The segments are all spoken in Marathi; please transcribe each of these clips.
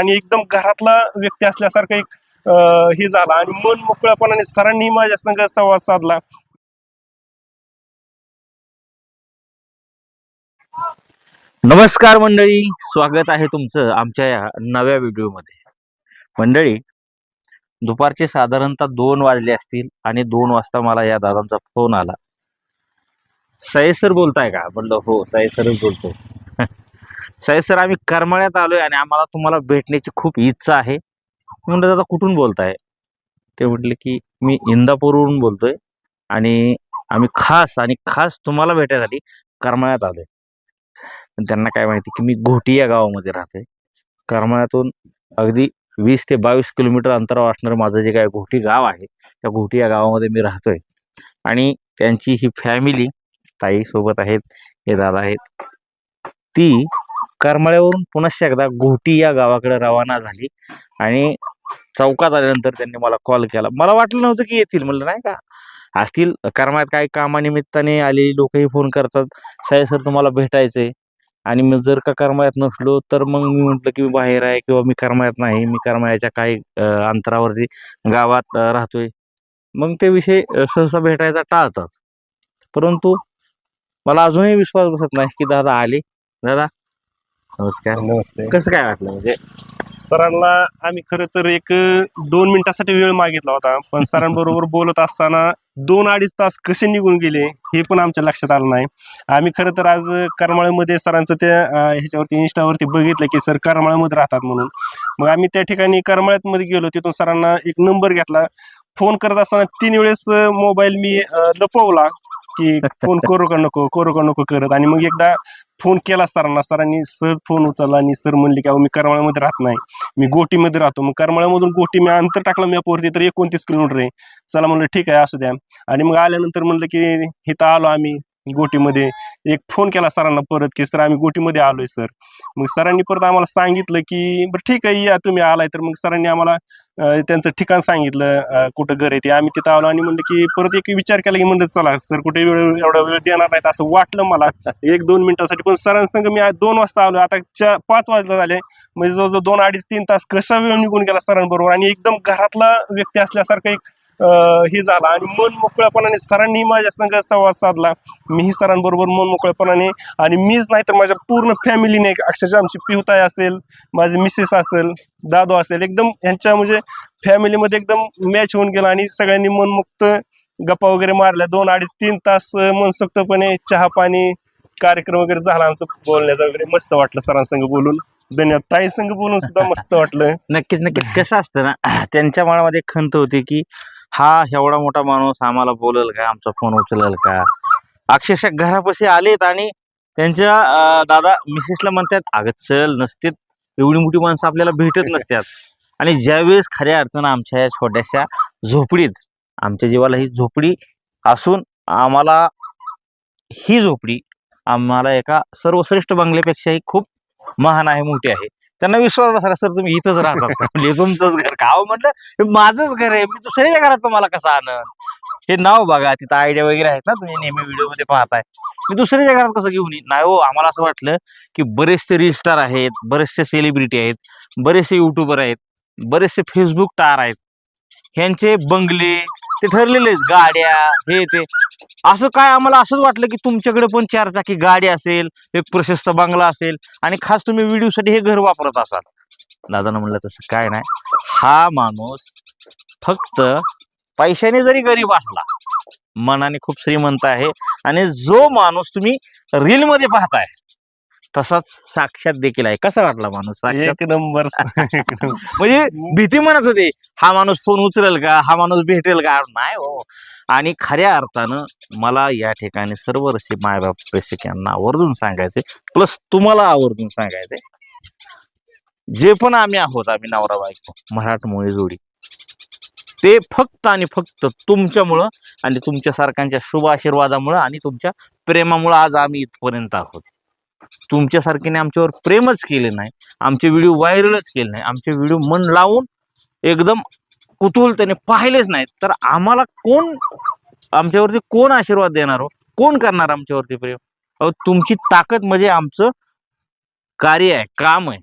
आणि एकदम घरातला व्यक्ती असल्यासारखं एक हे झाला आणि मन मोकळ्यापणाने सरांनी माझ्या संग संवाद साधला. नमस्कार मंडळी, स्वागत आहे तुमचं आमच्या या नव्या व्हिडिओमध्ये. मंडळी, दुपारचे साधारणतः 2 वाजले असतील आणि 2 वाजता मला या दादांचा फोन आला. सय्यद सर बोलताय का? म्हणलं हो, सय्यद सरच बोलतो. सय्यद सर, आम्ही करमाळ्यात आलोय आणि आम्हाला तुम्हाला भेटण्याची खूप इच्छा आहे. म्हणलं दादा कुठून बोलताय? ते म्हटले की मी इंदापूरवरून बोलतोय आणि आम्ही खास तुम्हाला भेटायसाठी करमाळ्यात आलोय. पण त्यांना काय माहिती की मी घोटी या गावामध्ये राहतोय. करमाळ्यातून अगदी 20 ते 22 किलोमीटर अंतरावर असणारं माझं जे काय घोटी गाव आहे, त्या घोटी या गावामध्ये मी राहतोय. आणि त्यांची ही फॅमिली, ताई सोबत आहेत, हे दादा आहेत, ती करमाळ्यावरून पुन्हा एकदा घोटी या गावाकडे रवाना झाली. आणि चौकात आल्यानंतर त्यांनी मला कॉल केला. मला वाटलं नव्हतं की येतील. म्हणलं नाही का असतील, करमाळ्यात काही कामानिमित्ताने आलेली लोकही फोन करतात, सय्यद सर तुम्हाला भेटायचंय. आणि मग जर का करमाळ्यात नसलो तर मग मी म्हटलं की मी बाहेर आहे किंवा मी करमाळ्यात नाही, मी करमाळ्याच्या काही अंतरावरती गावात राहतोय. मग ते विषय सहसा भेटायचा टाळतात. परंतु मला अजूनही विश्वास बसत नाही की दादा आले. दादा नमस्कार. नमस्ते. कसं काय वाटलं? म्हणजे सरांना आम्ही खरं तर एक 2 मिनिटासाठी वेळ मागितला होता, पण सरांबरोबर बोलत असताना 2-2.5 तास कसे निघून गेले हे पण आमच्या लक्षात आलं नाही. आम्ही खरं तर आज करमाळ्यामध्ये सरांचं त्या ह्याच्यावरती इन्स्टावरती बघितलं की सर करमाळ्यामध्ये राहतात म्हणून. मग आम्ही त्या ठिकाणी करमाळ्यामध्ये गेलो. तिथून सरांना एक नंबर घेतला. फोन करत असताना 3 वेळेस मोबाईल मी लपवला की फोन करू का नको करत. आणि मग एकदा फोन केला सरांना. सरांनी सहज फोन उचलला आणि सर म्हणले की मी करमाळ्यामध्ये राहत नाही, मी गोटीमध्ये राहतो. मग करमाळ्यामधून गोटी मी अंतर टाकलं मॅपवरती तर 29 किलोमीटर आहे. चला म्हणलं ठीक आहे, असू द्या. आणि मग आल्यानंतर म्हणलं की इथं आलो आम्ही गोटीमध्ये. एक फोन केला सरांना परत की सर आम्ही गोटीमध्ये आलोय सर. मग सरांनी परत आम्हाला सांगितलं की बरं ठीक आहे या तुम्ही आलाय. तर मग सरांनी आम्हाला त्यांचं ठिकाण सांगितलं, कुठं घर आहे ते. आम्ही तिथं आलो आणि म्हणलं की परत एक विचार केला की म्हणलं चला सर कुठे एवढा वेळ देणार नाहीत असं वाटलं मला 1-2 मिनिटासाठी. पण सरांसंग मी आज 2 वाजता आलो, आता 5 वाजता झाले. म्हणजे जवळजवळ 2-2.5-3 तास कसा वेळ निघून गेला सरांबरोबर. आणि एकदम घरातला व्यक्ती असल्यासारखं एक हे झाला आणि मन मोकळ्यापणाने सरांनी माझ्या संग संवाद साधला. मीही सरांबरोबर मन मोकळ्यापणाने, आणि मीच नाही तर माझ्या पूर्ण फॅमिलीने, अक्षरशः आमची पिवताई असेल, माझी मिसेस असेल, दादू असेल, एकदम ह्यांच्या म्हणजे फॅमिलीमध्ये एकदम मॅच होऊन गेला. आणि सगळ्यांनी मनमुक्त गप्पा वगैरे मारल्या. 2-2.5-3 तास मनसोक्तपणे चहा पाणी कार्यक्रम वगैरे झाला आमचं बोलण्याचा वगैरे. मस्त वाटलं सरांसंग बोलून. धन्यवाद. ताई संग बोलून सुद्धा मस्त वाटलं. नक्कीच कसं असतं ना, त्यांच्या मनामध्ये खंत होती की हा एवढा मोठा माणूस आम्हाला बोलेल का, आमचा फोन उचलेल का. अक्षरशः घरापाशी आलेत आणि त्यांच्या दादा मिसेसला म्हणतात, अगं चल, नसते एवढी मोठी माणसं आपल्याला भेटत नसतात. आणि ज्यावेळेस खऱ्या अर्थानं आमच्या या छोट्याशा झोपडीत, आमच्या जीवाला ही झोपडी असून आम्हाला ही झोपडी आम्हाला एका सर्वश्रेष्ठ बंगल्यापेक्षाही खूप महान आहे, मोठी आहे. त्यांना विश्वास बसला, सर तुम्ही इथंच राहतात का? म्हणजे तुमचंच घर का? अहो म्हटलं हे माझंच घर आहे, मी दुसऱ्याच्या घरात तुम्हाला कसं आणन? हे नाव बघा, तिथं आयडिया वगैरे आहेत ना, तुम्ही नेहमी व्हिडिओमध्ये पाहताय. मी दुसऱ्याच्या घरात कसं घेऊन येईन? नाही हो, आम्हाला असं वाटलं की बरेचसे रील स्टार आहेत, बरेचसे सेलिब्रिटी आहेत, बरेचसे युट्यूबर आहेत, बरेचसे फेसबुक स्टार आहेत, ह्यांचे बंगले ते ठरलेलेच, गाड्या हे ते. असं काय आम्हाला असंच वाटलं की तुमच्याकडे पण 4 चाकी गाडी असेल, एक प्रशस्त बंगला असेल आणि खास तुम्ही व्हिडिओसाठी हे घर वापरत असाल. दादानं म्हणलं तसं काय नाही, हा माणूस फक्त पैशाने जरी गरीब असला, मनाने खूप श्रीमंत आहे. आणि जो माणूस तुम्ही रील मध्ये पाहताय तसाच साक्षात देखील आहे. कसा वाटला माणूस साक्षात? एक नंबर. म्हणजे भीती म्हणत होते, हा माणूस फोन उचलेल का, हा माणूस भेटेल का? नाही हो. आणि खऱ्या अर्थानं मला या ठिकाणी सर्व रसिक मायबाप प्रेक्षक यांना आवर्जून सांगायचे, प्लस तुम्हाला आवर्जून सांगायचे, जे पण आम्ही आहोत, आम्ही नवरा बायको मराठमोळी जोडी, ते फक्त आणि फक्त तुमच्यामुळं आणि तुमच्या सारख्यांच्या शुभ आशीर्वादामुळं आणि तुमच्या प्रेमामुळं आज आम्ही इथपर्यंत आहोत. तुमच्यासारखीने आमच्यावर प्रेमच केले नाही, आमचे व्हिडिओ व्हायरलच केले नाही, आमचे व्हिडिओ मन लावून एकदम कुतूहलतेने पाहिलेच नाहीत, तर आम्हाला कोण, आमच्यावरती कोण आशीर्वाद देणार हो? कोण करणार आमच्यावरती प्रेम? अहो, तुमची ताकद म्हणजे आमचं कार्य आहे, काम आहे.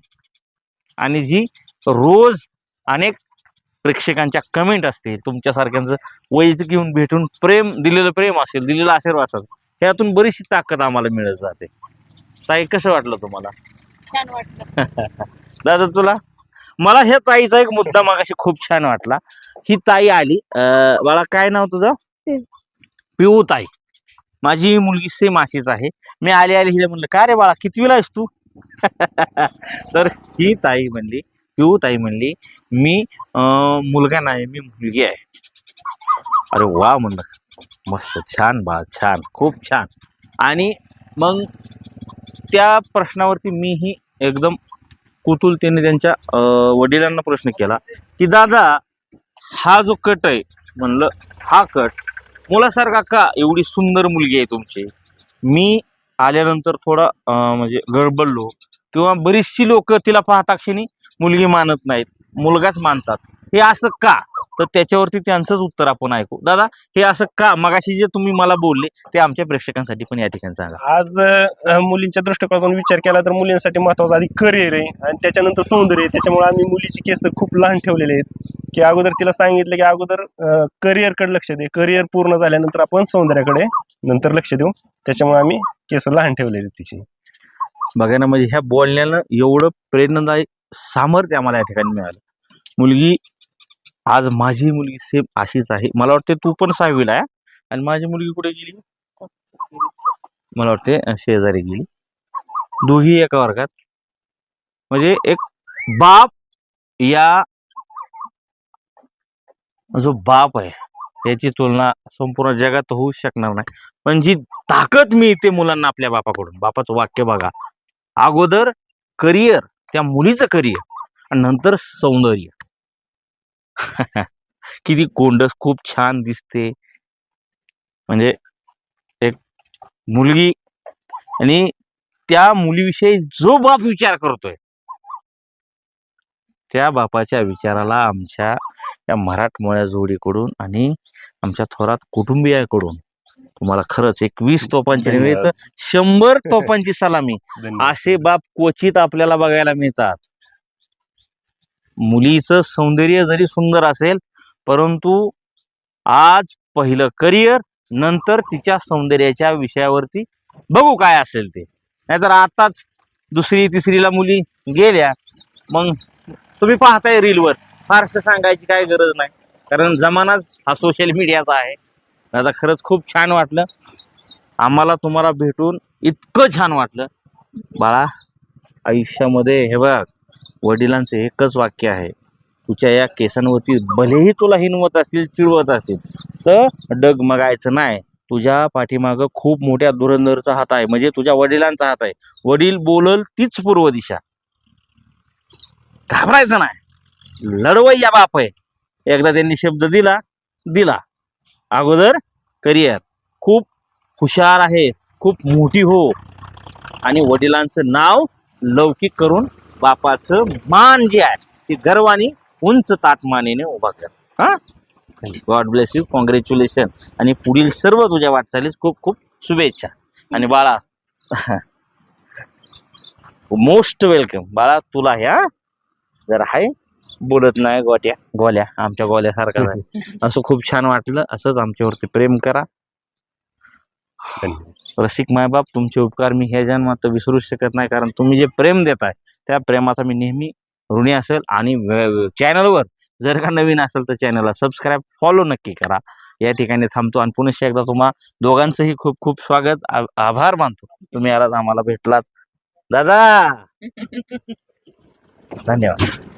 आणि जी रोज अनेक प्रेक्षकांच्या कमेंट असतील, तुमच्यासारख्यांचं वैयक्तिक येऊन भेटून प्रेम दिलेलं प्रेम असेल, दिलेलं आशीर्वाद असेल, ह्यातून बरीचशी ताकद आम्हाला मिळत जाते. ताई कसं वाटलं तुम्हाला? छान वाटलं. दादा तुला? मला ह्या ताईचा एक मुद्दा मागाशी खूप छान वाटला. ही ताई आली, बाळा काय नाव तुझं? पिऊ ताई. माझी मुलगी सेम अशीच आहे. मी आली हिला म्हणलं का रे बाळा कितवीला आहेस तू? तर ही ताई म्हणली, पिऊ ताई म्हणली, मी मुलगा नाही, मी मुलगी आहे. अरे वा म्हणलं, मस्त, छान बाळ, छान, खूप छान. आणि मग त्या प्रश्नावरती मीही एकदम कुतूहलतेने त्यांच्या वडिलांना प्रश्न केला की दादा हा जो कट आहे, म्हणलं हा कट मुलासारखा का? एवढी सुंदर मुलगी आहे तुमची. मी आल्यानंतर थोडा म्हणजे गडबडलो, किंवा बरीचशी लोक तिला पाहता क्षणी मुलगी मानत नाहीत, मुलगाच मानतात. हे असं का? तर त्याच्यावरती त्यांचंच उत्तर आपण ऐकू. दादा हे असं का? मगाशी जे तुम्ही मला बोलले ते आमच्या प्रेक्षकांसाठी पण या ठिकाणी सांगा. आज मुलींच्या दृष्टिकोनातून विचार केला तर मुलींसाठी महत्वाचा आधी करिअर आहे आणि त्याच्यानंतर सौंदर्य आहे. त्याच्यामुळे आम्ही मुलीची केस खूप लहान ठेवलेले आहेत की अगोदर तिला सांगितलं की अगोदर करिअरकडे लक्ष दे, करिअर पूर्ण झाल्यानंतर आपण सौंदर्याकडे नंतर लक्ष देऊ. त्याच्यामुळे आम्ही केस लहान ठेवलेले आहेत तिची. बघा ना, म्हणजे ह्या बोलण्यानं एवढं प्रेरणादायी सामर्थ्य आम्हाला या ठिकाणी मिळालं. मुलगी, आज माझी मुलगी सेम अशीच आहे. मला वाटते तू पण 6वीला आहे आणि माझी मुलगी कुठे गेली? मला वाटते शेजारी गेली. दोघी एका वर्गात. म्हणजे एक बाप, या जो बाप आहे याची तुलना संपूर्ण जगात होऊ शकणार नाही. पण जी ताकद मिळते मुलांना आपल्या बापाकडून, बापाचं वाक्य बघा, अगोदर करिअर, त्या मुलीचं करिअर आणि नंतर सौंदर्य. किती गोंडस, खूप छान दिसते. म्हणजे एक मुलगी, आणि त्या मुलीविषयी जो बाप विचार करतोय त्या बापाच्या विचाराला आमच्या या मराठमोळ्या जोडीकडून आणि आमच्या थोरात कुटुंबियाकडून तुम्हाला खरंच 21 तोफांची नव्हे तर 100 तोफांची सलामी. असे बाप क्वचित आपल्याला बघायला मिळतात. मुलीचं सौंदर्य जरी सुंदर असेल, परंतु आज पहिलं करिअर, नंतर तिच्या सौंदर्याच्या विषयावरती बघू काय असेल ते. नाहीतर आताच 2री 3रीला मुली गेल्या, मग तुम्ही पाहताय रीलवर, फारसं सांगायची काय गरज नाही, कारण जमानाच हा सोशल मीडियाचा आहे. आता खरंच खूप छान वाटलं आम्हाला तुम्हाला भेटून, इतकं छान वाटलं. बाळा, आयुष्यामध्ये हे बघ, वडिलांचं एकच वाक्य आहे, तुझ्या या केसांवरती भलेही तुला हिनवत असतील, चिडवत असतील, तर डगमगायचं नाही. तुझ्या पाठीमागं खूप मोठ्या धुरंधरचा हात आहे, म्हणजे तुझ्या वडिलांचा हात आहे. वडील बोलल तीच पूर्व दिशा. घाबरायचं नाही, लढवय्या बाप आहे. एकदा त्यांनी शब्द दिला. अगोदर करिअर, खूप हुशार आहे, खूप मोठी हो, आणि वडिलांचं नाव लौकिक करून बापाचं मान जे आहे ती गर्वाने उंच ताटमानेने उभा कर. हा, गॉड ब्लेस यू, कॉंग्रॅच्युलेशन, आणि पुढील सर्व तुझ्या वाटचालीस खूप खूप शुभेच्छा. आणि बाळा, मोस्ट वेलकम बाळा, तुला ह्या जर आहे बोलत नाही गोल्या आमच्या गोल्यासारखा आहे. असं खूप छान वाटलं. असंच आमच्यावरती प्रेम करा. रसिक मायबाप, तुमचे उपकार मी ह्या जन्मात विसरू शकत नाही, कारण तुम्ही जे प्रेम देताय त्या प्रेमाचा मी नेहमी ऋणी असेल. आणि चॅनलवर जर का नवीन असेल तर चॅनलला सबस्क्राईब, फॉलो नक्की करा. या ठिकाणी थांबतो आणि पुन्हा एकदा तुम्हा दोघांचंही खूप खूप स्वागत, आभार मानतो. तुम्ही आलात, आम्हाला भेटलात दादा. धन्यवाद.